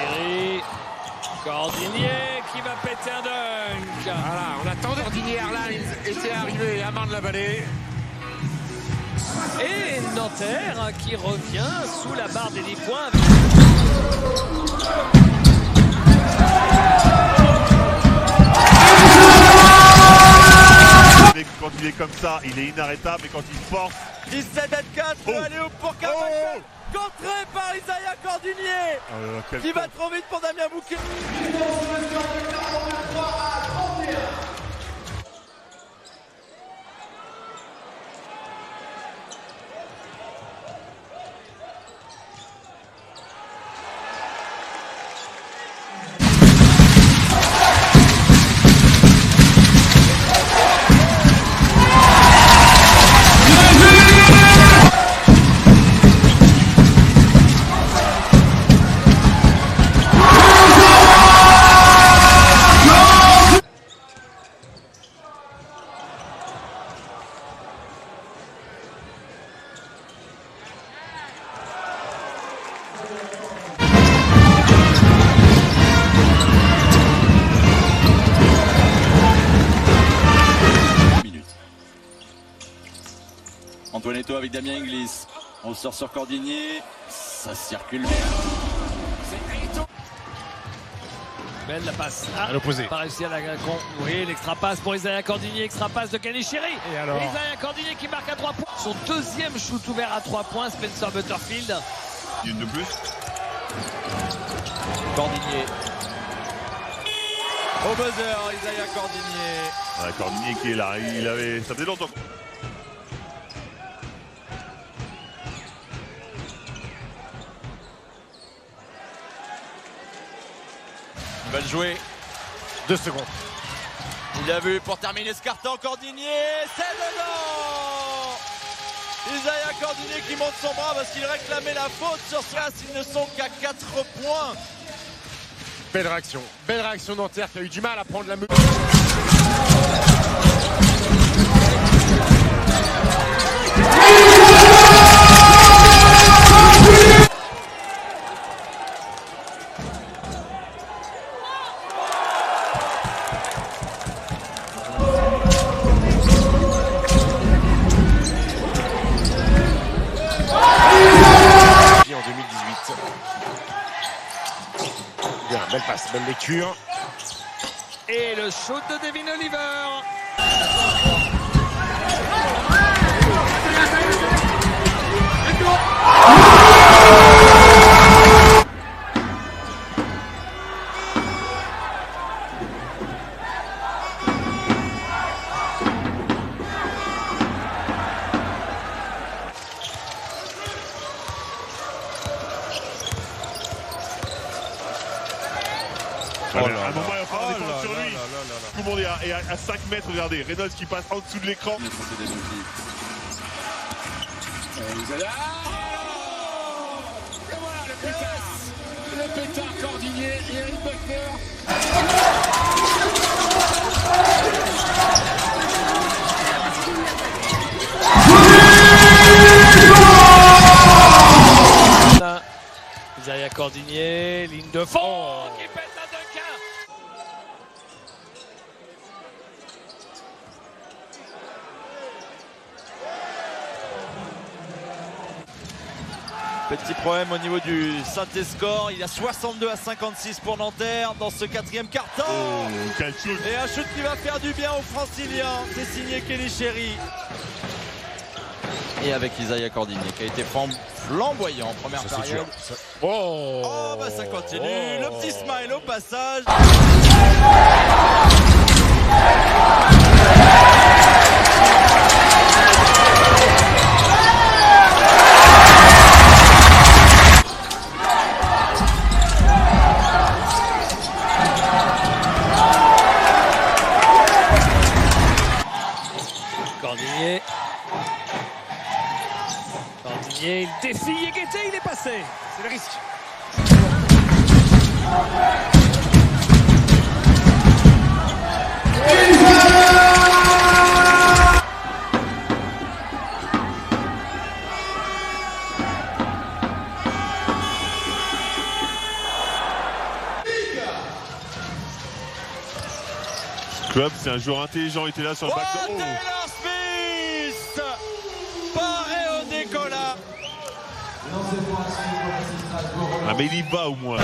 Chéri. Cordinier qui va péter un dunk. Voilà, on attend Cordinier Airlines était arrivé à main de la vallée. Et Nanterre qui revient sous la barre des 10 points. Quand il est comme ça, il est inarrêtable, et quand il force... 17-4, allez au pour Carvajal, contré par Isaiah Cordinier, qui va trop vite pour Damien Bouquet. Antoinetto avec Damien Inglis. On sort sur Cordinier. Ça circule bien. Belle la passe. À l'opposé. Pas réussi à la oui, l'extra passe pour Isaiah Cordinier. Extra passe de Kenny Chéri. Et alors Isaiah Cordinier qui marque à 3 points. Son deuxième shoot ouvert à 3 points. Spencer Butterfield. Une de plus. Cordinier. Au buzzer, Isaiah Cordinier. Cordinier qui est là, ça faisait longtemps. Il va le jouer. 2 secondes. Il a vu pour terminer ce carton Cordinier. C'est dedans. Isaiah Cordinier qui monte son bras parce qu'il réclamait la faute sur ça. Ils ne sont qu'à 4 points. Belle réaction Nanterre qui a eu du mal à prendre la mesure. En 2018. Bien, belle passe, belle lecture. Et le shoot de Devin Oliver. À un moment, il va falloir défendre sur lui. Tout le monde est à 5 mètres, regardez. Reynolds qui passe en dessous de l'écran. Et voilà le pétard Cordinier et Eric Buckner. Isaiah Cordinier, ligne de fond qui pète la Duncan. Petit problème au niveau du synthé score. Il y a 62-56 pour Nanterre dans ce 4e quart-temps. Quel shoot. Et un shoot qui va faire du bien aux Franciliens. C'est signé Kenny Chéri. Et avec Isaiah Cordinier qui a été flamboyant en première période. Oh bah ça continue. Le petit smile au passage. Cordinier. Cordinier, il défie Yekete, il est passé. C'est le risque. Club, c'est un joueur intelligent, il était là sur le backdoor. Oh, Taylor Smith paré au décollat. Ah mais il y va au moins.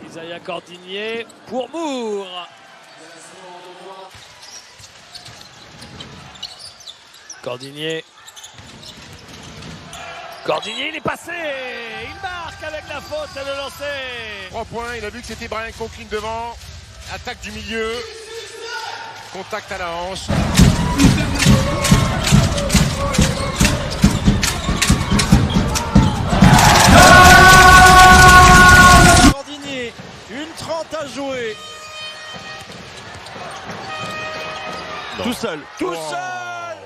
Isaiah Cordinier pour Moore. Cordinier, il est passé. Il marque avec la faute et le lancer. 3 points, il a vu que c'était Brian Conklin devant. Attaque du milieu. Contact à la hanche. Cordinier, 1:30 à jouer. Non. Tout seul.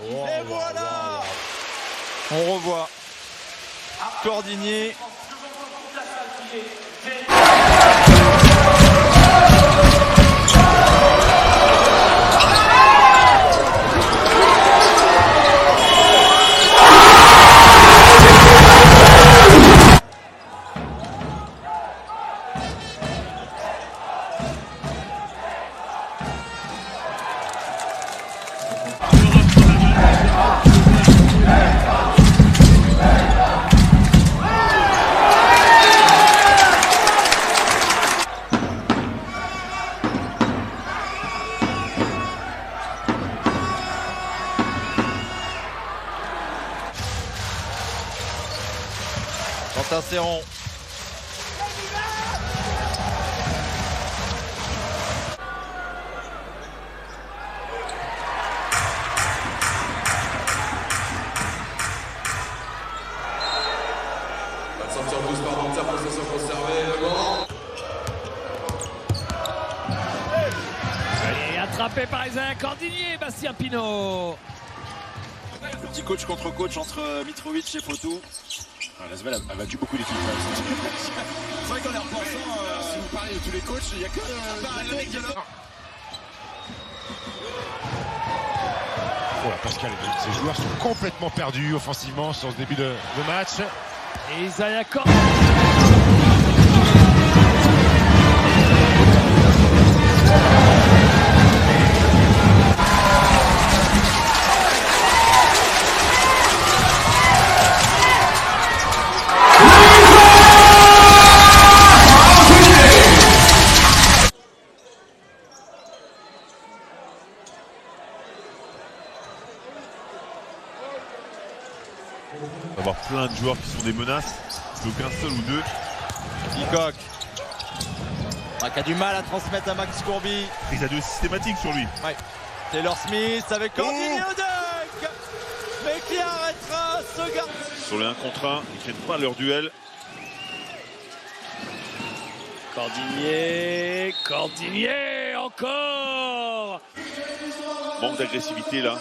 Et voilà. On revoit Cordinier. Quentin Serron. Et attrapé par Isaiah Cordinier, Bastien Pinot. Petit coach contre coach entre Mitrovic et Fotou. L'Asvel a battu beaucoup d'équipes. C'est vrai qu'en les repensant, si vous parlez de tous les coachs, il n'y a que le mec de là. Voilà, Pascal, ces joueurs sont complètement perdus offensivement sur ce début de match. Et Isaiah Cordinier. On va avoir plein de joueurs qui sont des menaces, plutôt qu'un seul ou deux. Leacock. Qui a du mal à transmettre à Max Courby. Prise à deux systématique sur lui. Ouais. Taylor Smith avec Cordinier au dunk. Mais qui arrêtera ce gars? Sur le 1 contre 1, ils ne tiennent pas leur duel. Cordinier encore. Manque d'agressivité là.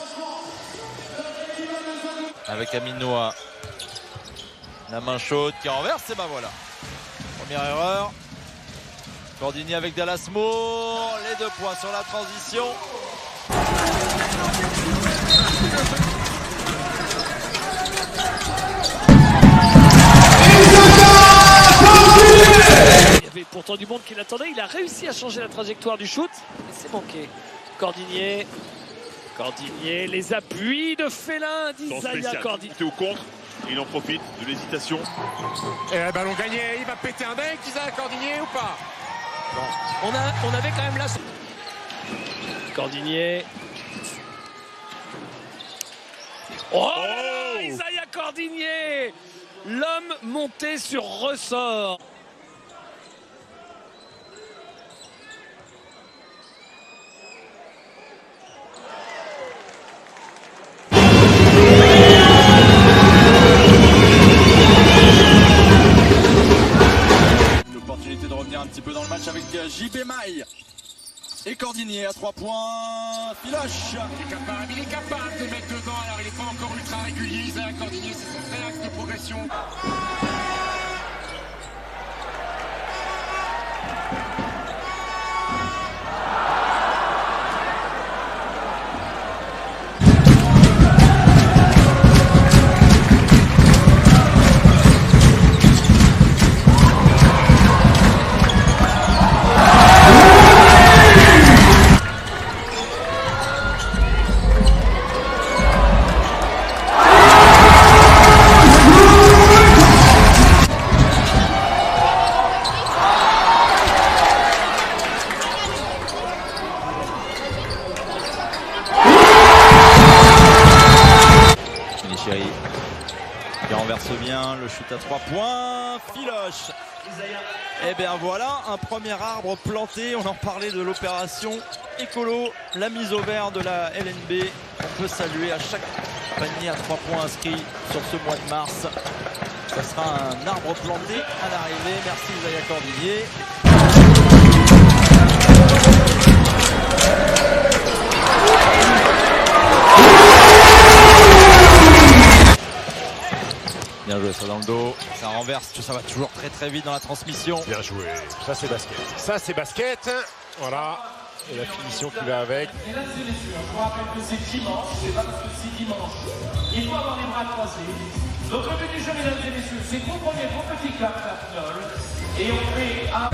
Avec Aminoa. La main chaude qui renverse, et ben voilà. Première erreur. Cordinier avec Dallas Moore. Les 2 points sur la transition. Il y avait pourtant du monde qui l'attendait. Il a réussi à changer la trajectoire du shoot. Mais c'est manqué. Cordinier, les appuis de félin d'Isaiah Cordinier. Il était au contre, et il en profite de l'hésitation. Et ballon gagné, il va péter un bec, Isaiah Cordinier ou pas? On avait quand même là. Cordinier. Oh là là, Isaiah Cordinier, l'homme monté sur ressort. L'opportunité de revenir un petit peu dans le match avec JB Maille. Et Cordinier à 3 points. Filoche. Il est capable de mettre dedans, alors il n'est pas encore ultra régulier. Isaiah Cordinier, c'est son vrai axe de progression. le shoot à 3 points, Filoche. Et bien voilà, un premier arbre planté. On en parlait de l'opération écolo, la mise au vert de la LNB. On peut saluer à chaque panier à 3 points inscrit sur ce mois de mars. Ça sera un arbre planté à l'arrivée. Merci Isaiah Cordinier. Bien joué, ça dans le dos, ça renverse, ça va toujours très vite dans la transmission. Bien joué, ça c'est basket. Ça c'est basket, voilà. Et la finition qui va avec. Mesdames et messieurs, je vous rappelle que c'est dimanche, c'est pas parce que c'est dimanche. Il faut avoir les bras croisés. Donc le but du jeu, mesdames et messieurs, c'est que vous prenez vos petits claps d'Arnold et on fait un...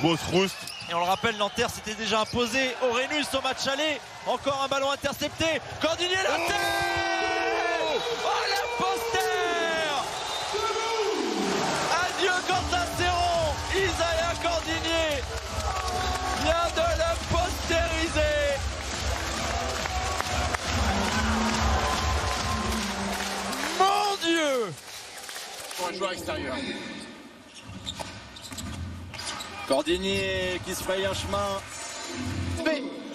Grosse rouste. Et on le rappelle, Nanterre s'était déjà imposé au Rhenus au match aller. Encore un ballon intercepté. Cordinier la tête. Oh la poster. Adieu Quentin Serron. Isaiah Cordinier vient de la postériser. Mon Dieu. Pour un joueur extérieur. Cordinier qui se fraye un chemin.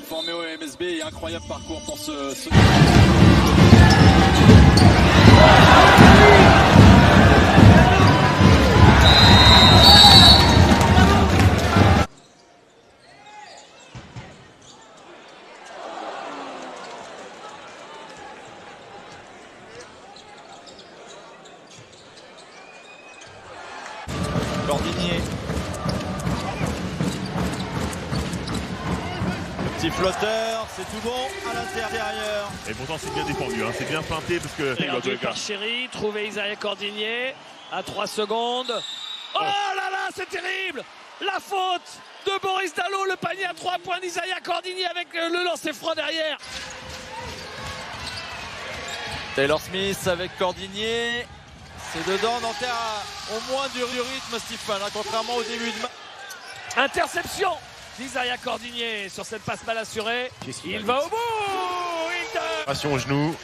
Formé au MSB et incroyable parcours pour ce... Cordinier. Petit flotteur, c'est tout bon à l'intérieur. Et pourtant c'est bien défendu, hein. C'est bien feinté parce que... Perdu par Chéri, trouvé Isaiah Cordinier à 3 secondes. Oh là là, c'est terrible. La faute de Boris Dalot, le panier à 3 points d'Isaiah Cordinier avec le lancer franc derrière. Taylor Smith avec Cordinier. C'est dedans, Nanterre a au moins du rythme, Stephen, hein, contrairement au début de match. Interception d'Isaiah Cordinier sur cette passe mal assurée. Il va au bout. Passion au genou.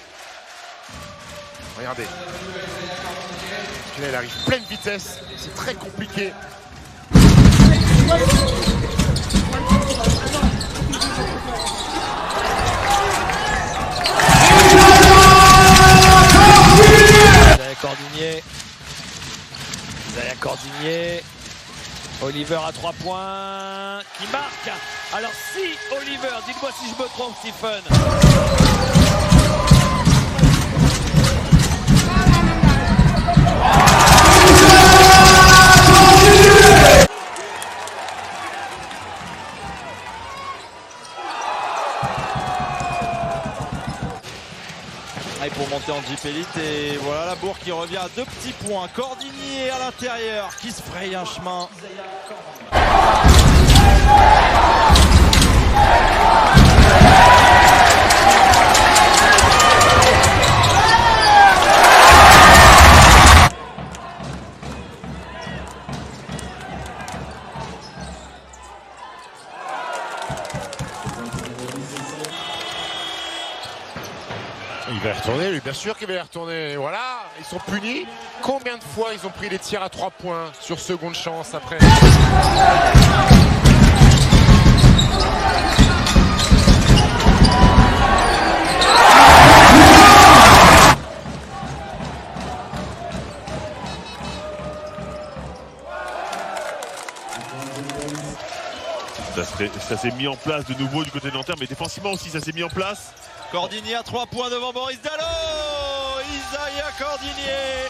Regardez. Là, elle arrive pleine vitesse. C'est très compliqué. Isaiah Cordinier. Oliver à 3 points qui marque. Alors si Oliver, dites-moi si je me trompe, Stephen. Et pour monter en Jeep Elite, et voilà la Bourg qui revient à 2 petits points. Cordinier à l'intérieur qui se fraye un chemin. Il va y retourner, lui, bien sûr qu'il va y retourner. Et voilà, ils sont punis. Combien de fois ils ont pris des tirs à 3 points sur seconde chance après? Ça s'est mis en place de nouveau du côté de Nanterre, mais défensivement aussi ça s'est mis en place. Cordinier à 3 points devant Boris Dalot. Isaiah Cordinier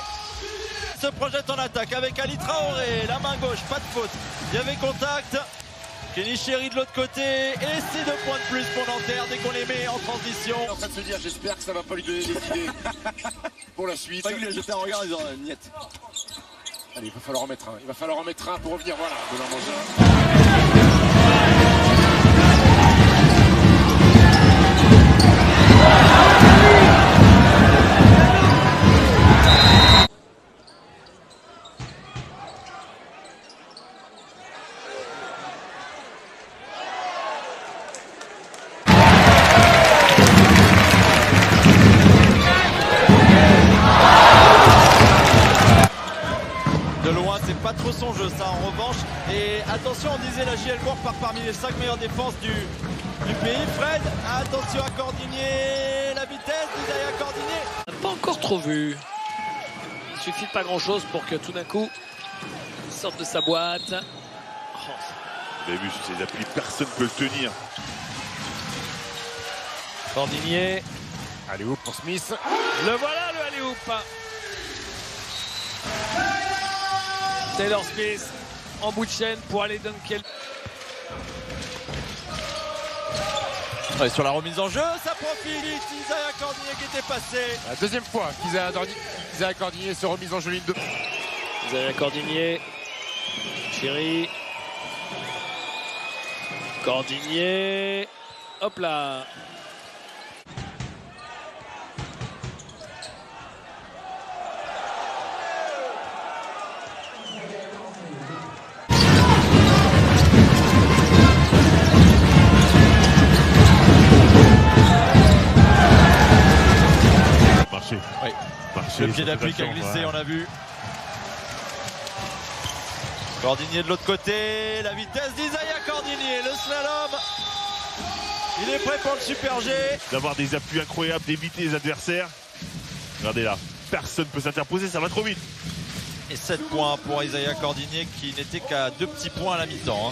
se projette en attaque avec Ali Traoré. La main gauche, pas de faute. Il y avait contact. Kenny Chéri de l'autre côté. Et c'est 2 points de plus pour Nanterre dès qu'on les met en transition. Il est en train de se dire, j'espère que ça va pas lui donner des idées pour la suite. Il lui a jeté un regard en disant, niette. Allez, il va falloir en mettre un. Il va falloir en mettre un pour revenir. Voilà, de leur manger. De loin, c'est pas trop son jeu ça en revanche. Et attention, on disait la JL Bourg part parmi les 5 meilleures défenses du pays. Fred, attention à Cordinier, la vitesse d'Isaiah Cordinier. On n'a pas encore trop vu. Il suffit de pas grand chose pour que tout d'un coup il sorte de sa boîte. Oh. Vous avez vu, sur ces appuis, personne ne peut le tenir. Cordinier. Allez, hop pour Smith. Le voilà le alley-oop. Taylor Smith en bout de chaîne pour aller dunker. Ouais, sur la remise en jeu, ça profite Isaiah Cordinier qui était passé. La deuxième fois qu'Isaiah Cordinier se remise en jeu ligne 2. Isaiah Cordinier. Chéri. Cordinier. Hop là. Marché. Oui. Marché. Le pied d'appui qui a glissé, on a vu. Cordinier de l'autre côté, la vitesse d'Isaiah Cordinier, le slalom. Il est prêt pour le super G. D'avoir des appuis incroyables, d'éviter les adversaires. Regardez là, personne ne peut s'interposer, ça va trop vite. Et 7 points pour Isaiah Cordinier qui n'était qu'à 2 petits points à la mi-temps. Hein.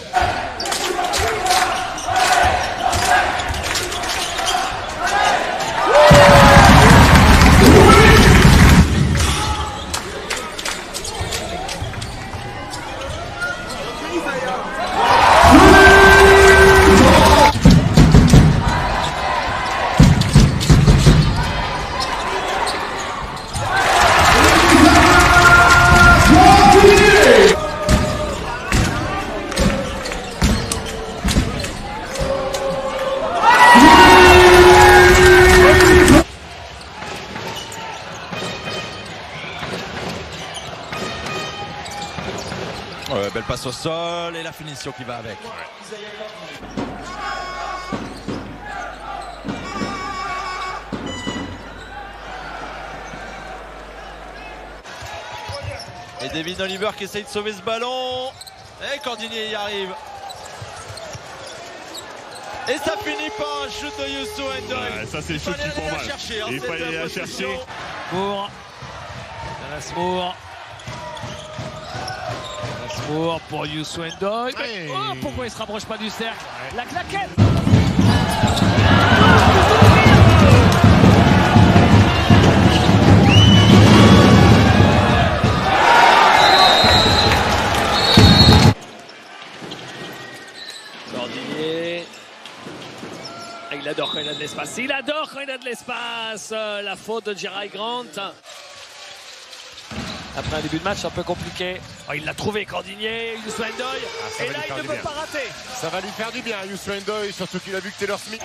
Belle passe au sol et la finition qui va avec. Et Devin Oliver qui essaye de sauver ce ballon. Et Cordinier y arrive. Et ça finit par un shoot de Youssou N'Doye. Ouais, ça c'est le shoot qui font mal. Il fallait aller la chercher. Moore. Dallas Moore. Moore pour Youssou N'Doye. Ouais. Oh, pourquoi il se rapproche pas du cercle? La claquette. Cordinier. Il adore quand il a de l'espace. Il adore quand il a de l'espace. La faute de Jerry Grant. Après un début de match un peu compliqué. Oh, il l'a trouvé, Cordinier, Youssou N'Doye. Et là, il ne peut pas rater. Ça va lui faire du bien, Youssou N'Doye, surtout qu'il a vu que Taylor Smith.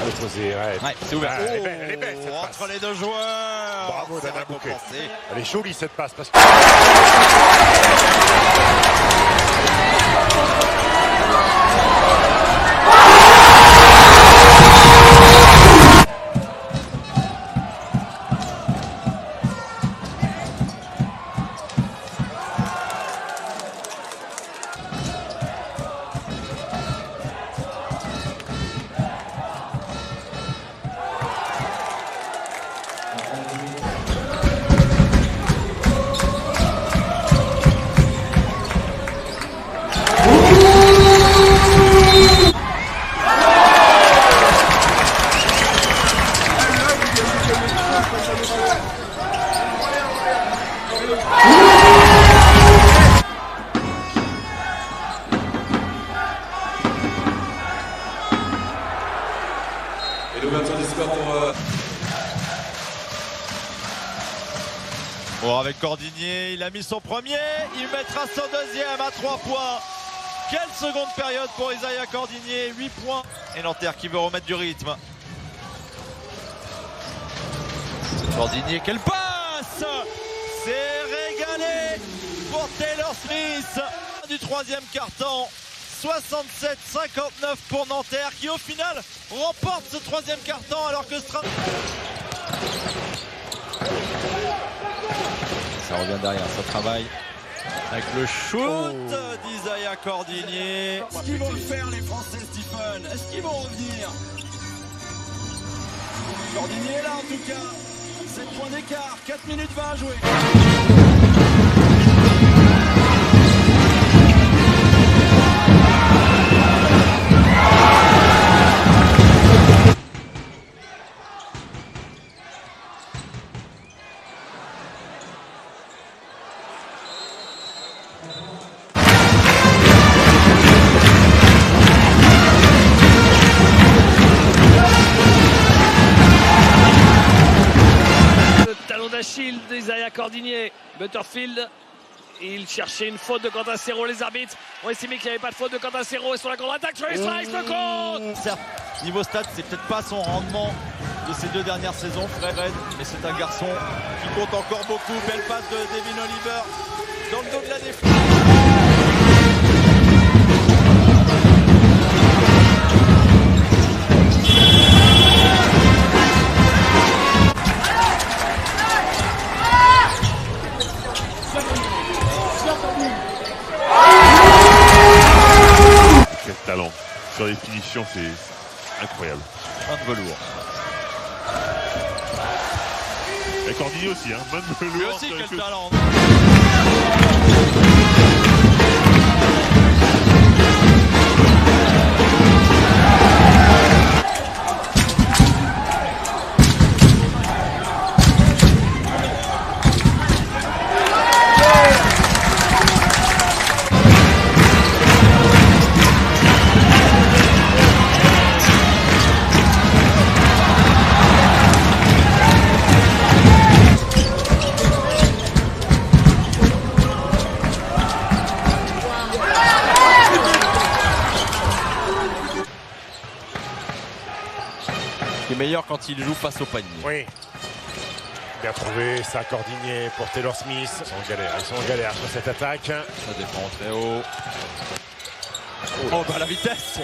À l'opposé, ouais. Ouais, c'est ouvert. Elle est belle, cette passe. Entre les deux joueurs. Bravo, Ça Dana va Bouquet. compenser. Elle est jolie cette passe parce que. Bon, avec Cordinier, il a mis son premier, il mettra son deuxième à 3 points. Quelle seconde période pour Isaiah Cordinier, 8 points. Et Nanterre qui veut remettre du rythme. Cordinier, quelle passe! C'est régalé pour Taylor Smith du troisième quart-temps. 67-59 pour Nanterre qui au final remporte ce troisième quart-temps alors que ça revient derrière, ça travaille avec le shoot d'Isaiah Cordinier. Est-ce qu'ils vont le faire les Français, Stephen? Est-ce qu'ils vont revenir? Cordinier est là en tout cas. 7 points d'écart, 4 minutes 20 à jouer. D'Achille d'Isaiah Cordinier. Butterfield, il cherchait une faute de Quentin Serrault. Les arbitres ont estimé qu'il n'y avait pas de faute de Quentin Serrault. Et sur la contre-attaque, Trace Rice le compte. Certes, niveau stade, c'est peut-être pas son rendement de ces 2 dernières saisons, Fred, mais c'est un garçon qui compte encore beaucoup. Belle passe de Devin Oliver dans le dos de la défense. Quel talent. Sur les finitions, c'est incroyable. Un de velours. Et Cordinier aussi, hein. Main de velours. Lui aussi, quel talent. Qui est meilleur quand il joue face au panier. Oui. Bien trouvé, ça Cordinier pour Taylor Smith. Ils sont en galère sur cette attaque. Ça défend très haut. Oh, bah la vitesse! C'est